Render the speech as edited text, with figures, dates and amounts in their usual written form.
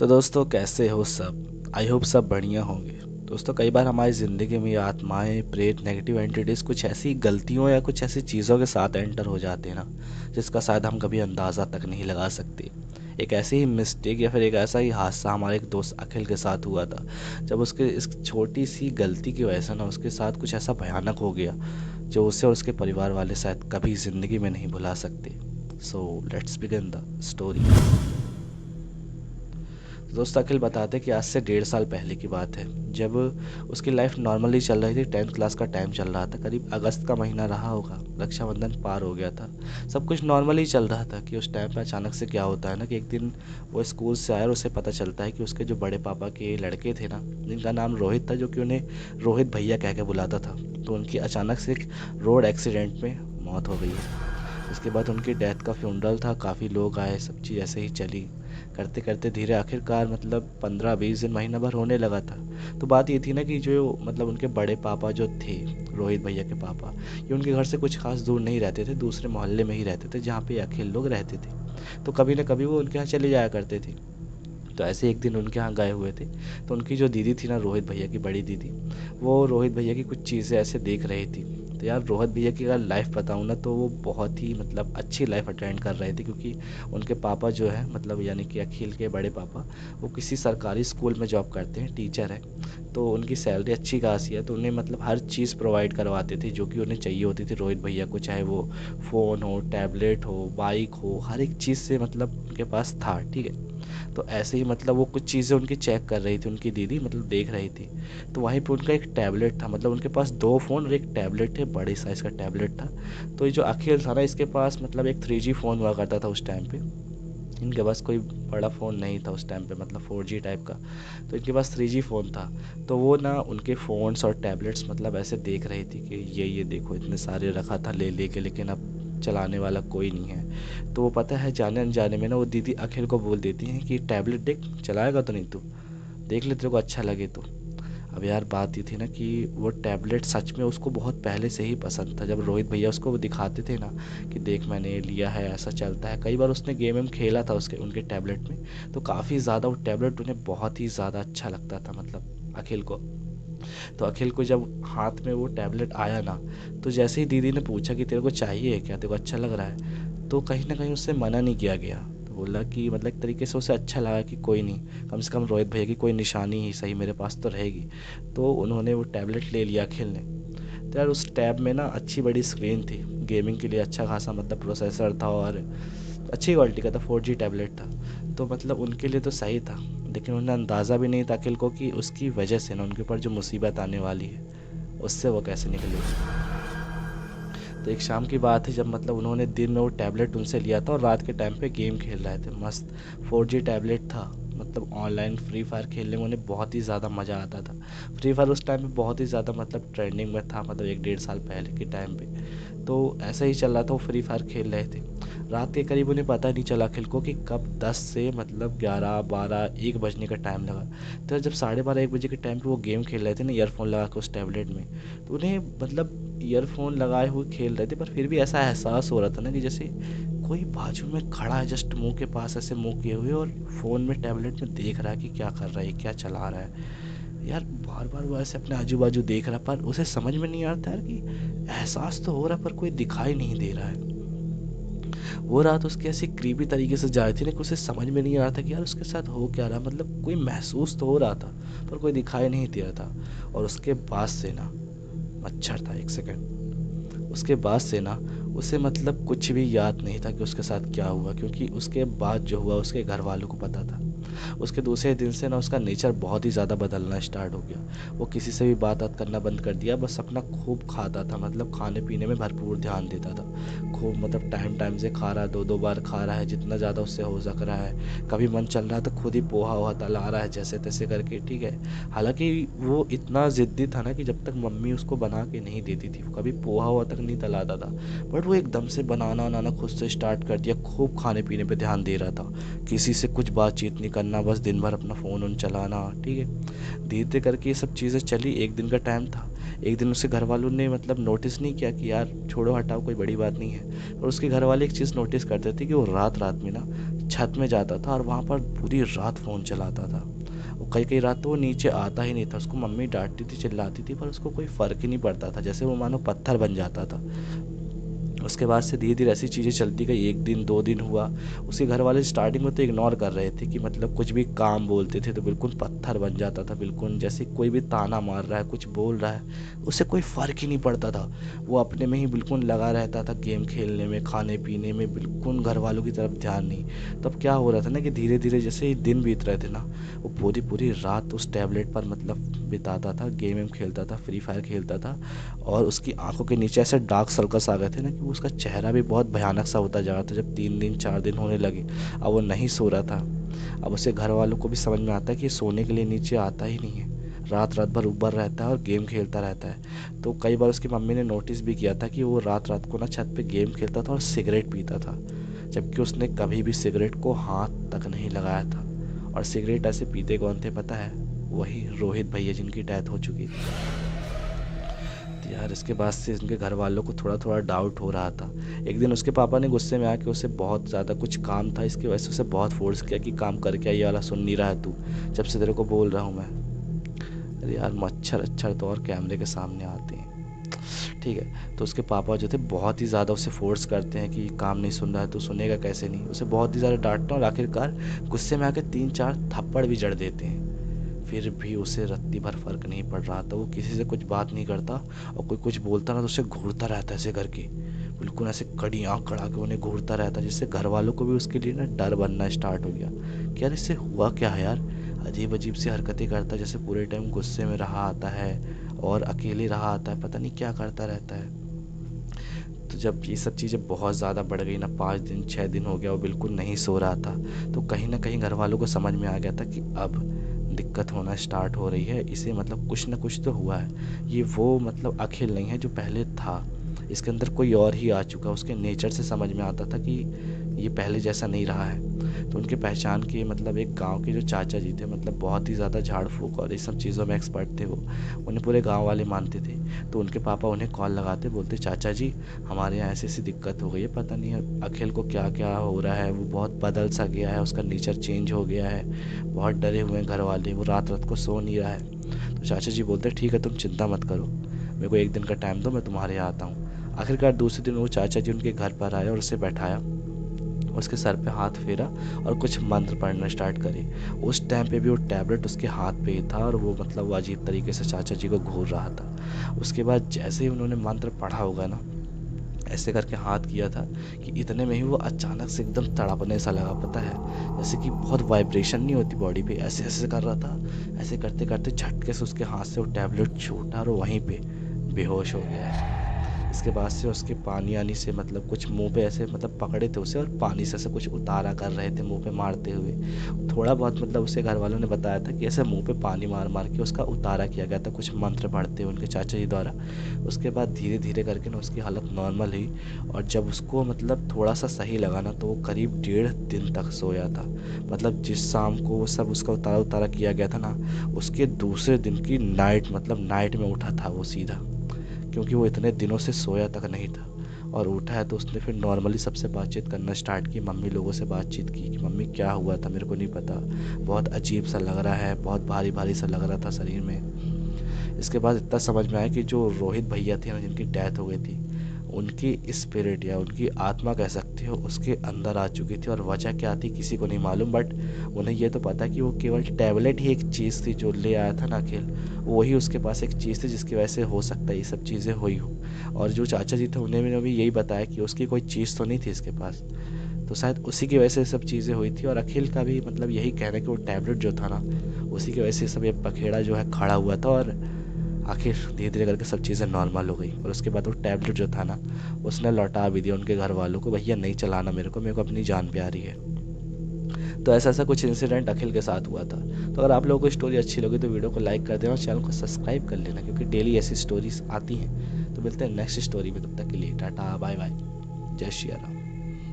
तो दोस्तों कैसे हो सब। आई होप सब बढ़िया होंगे। दोस्तों कई बार हमारी ज़िंदगी में ये आत्माएं प्रेत नेगेटिव एंटिटीज़ कुछ ऐसी गलतियों या कुछ ऐसी चीज़ों के साथ एंटर हो जाते हैं ना, जिसका शायद हम कभी अंदाज़ा तक नहीं लगा सकते। एक ऐसी ही मिस्टेक या फिर एक ऐसा ही हादसा हमारे एक दोस्त अखिल के साथ हुआ था। जब उसके इस छोटी सी गलती की वजह से ना उसके साथ कुछ ऐसा भयानक हो गया जो उसे और उसके परिवार वाले शायद कभी ज़िंदगी में नहीं भुला सकते। So let's begin the story. दोस्त अखिल बताते कि आज से 1.5 साल पहले की बात है, जब उसकी लाइफ नॉर्मली चल रही थी। 10th क्लास का टाइम चल रहा था, करीब अगस्त का महीना रहा होगा, रक्षाबंधन पार हो गया था। सब कुछ नॉर्मली चल रहा था कि उस टाइम पे अचानक से क्या होता है ना कि एक दिन वो स्कूल से आया और उसे पता चलता है कि उसके जो बड़े पापा के लड़के थे ना, जिनका नाम रोहित था, जो कि उन्हें रोहित भैया कह के बुलाता था, तो उनकी अचानक से एक रोड एक्सीडेंट में मौत हो गई है। उसके बाद उनकी डेथ का फ्यूनरल था, काफ़ी लोग आए, सब चीज़ ऐसे ही चली। करते करते धीरे आखिरकार मतलब 15-20 दिन महीना भर होने लगा था। तो बात ये थी ना कि जो मतलब उनके बड़े पापा जो थे, रोहित भैया के पापा, ये उनके घर से कुछ खास दूर नहीं रहते थे, दूसरे मोहल्ले में ही रहते थे जहाँ पे अखिल लोग रहते थे। तो कभी ना कभी वो उनके यहाँ चले जाया करते थे। तो ऐसे एक दिन उनके यहाँ गए हुए थे, तो उनकी जो दीदी थी ना, रोहित भैया की बड़ी दीदी, वो रोहित भैया की कुछ चीज़ें ऐसे देख रही थी। तो यार रोहित भैया की अगर लाइफ बताऊँ ना, तो वो बहुत ही मतलब अच्छी लाइफ अटेंड कर रहे थे, क्योंकि उनके पापा जो है मतलब यानी कि अखिल के बड़े पापा, वो किसी सरकारी स्कूल में जॉब करते हैं, टीचर है। तो उनकी सैलरी अच्छी खासी है, तो उन्हें मतलब हर चीज़ प्रोवाइड करवाते थे जो कि उन्हें चाहिए होती थी रोहित भैया को, चाहे वो फ़ोन हो, टैबलेट हो, बाइक हो, हर एक चीज़ से मतलब उनके पास था, ठीक है। तो ऐसे ही मतलब वो कुछ चीज़ें उनकी चेक कर रही थी, उनकी दीदी मतलब देख रही थी। तो वहीं पे उनका एक टैबलेट था, मतलब उनके पास 2 फ़ोन और एक टैबलेट थे, बड़े साइज़ का टैबलेट था। तो ये जो अखिल था ना, इसके पास मतलब एक 3G फ़ोन हुआ करता था उस टाइम पे। इनके पास कोई बड़ा फ़ोन नहीं था उस टाइम पे, मतलब 4G टाइप का। तो इनके पास 3G फ़ोन था। तो वो ना उनके फ़ोन्स और टैबलेट्स मतलब ऐसे देख रही थी कि ये देखो इतने सारे रखा था ले लेके, लेकिन अब चलाने वाला कोई नहीं है। तो वो पता है जाने अनजाने में ना वो दीदी अखिल को बोल देती हैं कि टैबलेट देख, चलाएगा तो नहीं तू, देख ले तेरे को अच्छा लगे तो। अब यार बात ये थी ना कि वो टैबलेट सच में उसको बहुत पहले से ही पसंद था। जब रोहित भैया उसको वो दिखाते थे ना कि देख मैंने ये लिया है, ऐसा चलता है, कई बार उसने गेम में खेला था उसके उनके टैबलेट में, तो काफ़ी ज़्यादा वो टैबलेट उन्हें बहुत ही ज़्यादा अच्छा लगता था, मतलब अखिल को। तो अखिल को जब हाथ में वो टैबलेट आया ना, तो जैसे ही दीदी ने पूछा कि तेरे को चाहिए क्या, तेरे को अच्छा लग रहा है, तो कहीं ना कहीं उससे मना नहीं किया गया। तो बोला कि मतलब एक तरीके से उसे अच्छा लगा कि कोई नहीं, कम से कम रोहित भैया की कोई निशानी ही सही मेरे पास तो रहेगी। तो उन्होंने वो टैबलेट ले लिया अखिल ने। तो यार उस टैब में ना अच्छी बड़ी स्क्रीन थी, गेमिंग के लिए अच्छा खासा मतलब प्रोसेसर था, और अच्छी क्वालिटी का था, 4G टैबलेट था। तो मतलब उनके लिए तो सही था, लेकिन उन्हें अंदाज़ा भी नहीं था अखिल को कि उसकी वजह से ना उनके ऊपर जो मुसीबत आने वाली है, उससे वो कैसे निकलेगी। तो एक शाम की बात है, जब मतलब उन्होंने दिन में वो टैबलेट उनसे लिया था और रात के टाइम पे गेम खेल रहे थे मस्त। 4G टैबलेट था, मतलब ऑनलाइन फ्री फायर खेलने में उन्हें बहुत ही ज़्यादा मज़ा आता था। फ्री फायर उस टाइम पे बहुत ही ज़्यादा मतलब ट्रेंडिंग में था, मतलब 1-1.5 साल पहले के टाइम पे। तो ऐसा ही चल रहा था, वो फ्री फायर खेल रहे थे। रात के करीब उन्हें पता नहीं चला अखिल को कि कब 10 से मतलब 11-12-1 बजने का टाइम लगा। तो जब 12:30-1 बजे के टाइम पे वो गेम खेल रहे थे ना, ईयरफोन लगा के उस टैबलेट में, तो उन्हें मतलब ईयरफोन लगाए हुए खेल रहे थे, पर फिर भी ऐसा एहसास हो रहा था ना कि जैसे कोई बाजू में खड़ा है, जस्ट मुंह के पास ऐसे मुंह किए हुए, और फोन में टैबलेट में देख रहा है कि क्या कर रहा है, क्या चला रहा है। यार बार बार वो ऐसे अपने आजू बाजू देख रहा, पर उसे समझ में नहीं आता यार कि एहसास तो हो रहा है पर कोई दिखाई नहीं दे रहा है। वो रात उसकी ऐसी क्रीपी तरीके से जा रही थी ना कि उसे समझ में नहीं आ रहा था कि यार उसके साथ हो क्या रहा, मतलब कोई महसूस तो हो रहा था पर कोई दिखाई नहीं दे रहा था। और उसके बाद से ना, मच्छर था, 1 सेकंड, उसके बाद से ना उसे मतलब कुछ भी याद नहीं था कि उसके साथ क्या हुआ, क्योंकि उसके बाद जो हुआ उसके घर वालों को पता था। उसके दूसरे दिन से ना उसका नेचर बहुत ही ज़्यादा बदलना स्टार्ट हो गया। वो किसी से भी बात करना बंद कर दिया, बस अपना खूब खाता था, मतलब खाने पीने में भरपूर ध्यान देता था। खूब मतलब टाइम टाइम से खा रहा है, 2-2 बार खा रहा है, जितना ज़्यादा उससे हो सक रहा है। कभी मन चल रहा है तो खुद ही पोहा वोहा तला रहा है जैसे तैसे करके, ठीक है। हालांकि वो इतना ज़िद्दी था ना कि जब तक मम्मी उसको बना के नहीं देती थी, वो कभी पोहा हुआ तक नहीं तलाता था। बट वो एकदम से बनाना वनाना खुद से स्टार्ट कर दिया, खूब खाने पीने पे ध्यान दे रहा था, किसी से कुछ बातचीत नहीं करना, बस दिन भर अपना फ़ोन उन चलाना, ठीक है। धीरे धीरे करके ये सब चीज़ें चली। एक दिन का टाइम था, एक दिन उसके घर वालों ने मतलब नोटिस नहीं किया कि यार छोड़ो हटाओ कोई बड़ी बात नहीं है, और उसके घर वाले एक चीज़ नोटिस करते थे कि वो रात रात में ना छत में जाता था और वहाँ पर पूरी रात फ़ोन चलाता था। वो कई कई रात तो वो नीचे आता ही नहीं था। उसको मम्मी डांटती थी, चिल्लाती थी, पर उसको कोई फ़र्क ही नहीं पड़ता था, जैसे वो मानो पत्थर बन जाता था। उसके बाद से धीरे धीरे ऐसी चीज़ें चलती गई। एक दिन 2 दिन हुआ, उसके घर वाले स्टार्टिंग में तो इग्नोर कर रहे थे कि मतलब कुछ भी काम बोलते थे तो बिल्कुल पत्थर बन जाता था, बिल्कुल जैसे कोई भी ताना मार रहा है, कुछ बोल रहा है, उससे कोई फ़र्क ही नहीं पड़ता था। वो अपने में ही बिल्कुल लगा रहता था, गेम खेलने में, खाने पीने में, बिल्कुल घर वालों की तरफ ध्यान नहीं। तब क्या हो रहा था ना कि धीरे धीरे जैसे ही दिन बीत रहे थे ना, वो पूरी पूरी रात उस टैबलेट पर मतलब बिताता था, गेम वेम खेलता था, फ्री फायर खेलता था। और उसकी आंखों के नीचे ऐसे डार्क सर्कल्स आ गए थे ना कि उसका चेहरा भी बहुत भयानक सा होता जा रहा था। जब 3 दिन 4 दिन होने लगे, अब वो नहीं सो रहा था। अब उसे घर वालों को भी समझ में आता है कि सोने के लिए नीचे आता ही नहीं है, रात रात भर ऊपर रहता है और गेम खेलता रहता है। तो कई बार उसकी मम्मी ने नोटिस भी किया था कि वो रात रात को ना छत पे गेम खेलता था और सिगरेट पीता था, जबकि उसने कभी भी सिगरेट को हाथ तक नहीं लगाया था। और सिगरेट ऐसे पीते कौन थे पता है? वही रोहित भैया जिनकी डेथ हो चुकी थी। तो यार इसके बाद से उनके घर वालों को थोड़ा थोड़ा डाउट हो रहा था। एक दिन उसके पापा ने गुस्से में आके उसे बहुत ज़्यादा कुछ काम था, इसकी वजह से उसे बहुत फोर्स किया कि काम करके ये वाला सुन नहीं रहा है तू, जब से तेरे को बोल रहा हूँ मैं। अरे यार मच्छर अच्छर तो और कैमरे के सामने आते हैं। ठीक है, तो उसके पापा जो थे बहुत ही ज़्यादा उसे फोर्स करते हैं कि काम नहीं सुन रहा है तो सुनेगा कैसे नहीं, उसे बहुत ही ज़्यादा डांटते हैं और आखिरकार गुस्से में आके 3 4 थप्पड़ भी जड़ देते हैं। फिर भी उसे रत्ती भर फर्क नहीं पड़ रहा था। वो किसी से कुछ बात नहीं करता, और कोई कुछ बोलता ना तो उसे घूरता रहता ऐसे करके, बिल्कुल ऐसे कड़ी आंख कड़ा के उन्हें घूरता रहता, जिससे घर वालों को भी उसके लिए ना डर बनना स्टार्ट हो गया कि यार इससे हुआ क्या है यार। अजीब अजीब सी हरकतें करता है, जैसे पूरे टाइम गुस्से में रहा आता है और अकेले रहा आता है, पता नहीं क्या करता रहता है। तो जब ये सब चीज़ें बहुत ज़्यादा बढ़ गई ना, 5 दिन 6 दिन हो गया वो बिल्कुल नहीं सो रहा था, तो कहीं ना कहीं घर वालों को समझ में आ गया था कि अब दिक्कत होना स्टार्ट हो रही है, इसे मतलब कुछ ना कुछ तो हुआ है। ये वो मतलब अखिल नहीं है जो पहले था, इसके अंदर कोई और ही आ चुका। उसके नेचर से समझ में आता था कि ये पहले जैसा नहीं रहा है। तो उनके पहचान के मतलब एक गांव के जो चाचा जी थे, मतलब बहुत ही ज़्यादा झाड़ फूक और ये सब चीज़ों में एक्सपर्ट थे वो, उन्हें पूरे गांव वाले मानते थे। तो उनके पापा उन्हें कॉल लगाते, बोलते चाचा जी हमारे यहाँ ऐसी ऐसी दिक्कत हो गई है, पता नहीं है अखिल को क्या क्या हो रहा है, वो बहुत बदल सा गया है, उसका नेचर चेंज हो गया है, बहुत डरे हुए हैं घर वाले, वो रात रात को सो नहीं रहा है। तो चाचा जी बोलते ठीक है तुम चिंता मत करो, मेरे को 1 दिन का टाइम दो, मैं तुम्हारे यहाँ आता हूँ। आखिरकार दूसरे दिन वो चाचा जी उनके घर पर आए और उसे बैठाया, उसके सर पे हाथ फेरा और कुछ मंत्र पढ़ना स्टार्ट करे। उस टाइम पे भी वो टैबलेट उसके हाथ पे ही था और वो मतलब वो अजीब तरीके से चाचा जी को घूर रहा था। उसके बाद जैसे ही उन्होंने मंत्र पढ़ा होगा ना, ऐसे करके हाथ किया था कि इतने में ही वो अचानक से एकदम तड़पने सा लगा, पता है जैसे कि बहुत वाइब्रेशन नहीं होती बॉडी पे, ऐसे ऐसे कर रहा था। ऐसे करते करते झटके से उसके हाथ से वो टैबलेट छूटा और वो वहीं पे बेहोश हो गया है। इसके बाद से उसके पानी आनी से मतलब कुछ मुंह पे ऐसे मतलब पकड़े थे उसे और पानी से ऐसे कुछ उतारा कर रहे थे मुंह पे मारते हुए। थोड़ा बहुत मतलब उसे घर वालों ने बताया था कि ऐसे मुंह पे पानी मार मार के उसका उतारा किया गया था कुछ मंत्र पढ़ते हुए उनके चाचा जी द्वारा। उसके बाद धीरे धीरे करके ना उसकी हालत नॉर्मल हुई, और जब उसको मतलब थोड़ा सा सही लगा ना तो वो करीब 1.5 दिन तक सोया था। मतलब जिस शाम को वो सब उसका उतारा उतारा किया गया था ना, उसके दूसरे दिन की नाइट मतलब नाइट में उठा था वो सीधा, क्योंकि वो इतने दिनों से सोया तक नहीं था। और उठा है तो उसने फिर नॉर्मली सबसे बातचीत करना स्टार्ट की, मम्मी लोगों से बातचीत की कि मम्मी क्या हुआ था मेरे को नहीं पता, बहुत अजीब सा लग रहा है, बहुत भारी भारी सा लग रहा था शरीर में। इसके बाद इतना समझ में आया कि जो रोहित भैया थे ना जिनकी डेथ हो गई थी, उनकी स्पिरिट या उनकी आत्मा कह सकते हो उसके अंदर आ चुकी थी, और वजह क्या थी किसी को नहीं मालूम, बट उन्हें ये तो पता कि वो केवल टैबलेट ही एक चीज़ थी जो ले आया था ना अखिल, वही उसके पास एक चीज़ थी जिसकी वजह से हो सकता है ये सब चीज़ें हुई हो। और जो चाचा जी थे उन्हें भी यही बताया कि उसकी कोई चीज़ तो नहीं थी इसके पास, तो शायद उसी की वजह से सब चीज़ें हुई थी। और अखिल का भी मतलब यही कहना है कि वो टैबलेट जो था ना, उसी की वजह से सब ये पखेड़ा जो है खड़ा हुआ था, और आखिर धीरे धीरे करके सब चीज़ें नॉर्मल हो गई। और उसके बाद वो टैबलेट जो था ना, उसने लौटा भी दिया उनके घर वालों को, भैया नहीं चलाना मेरे को अपनी जान प्यारी है। तो ऐसा ऐसा कुछ इंसिडेंट अखिल के साथ हुआ था। तो अगर आप लोगों को स्टोरी अच्छी लगी तो वीडियो को लाइक कर देना और चैनल को सब्सक्राइब कर लेना, क्योंकि डेली ऐसी स्टोरीज आती हैं। तो मिलते हैं नेक्स्ट स्टोरी में, तब तक के लिए टाटा बाय बाय, जय श्री राम।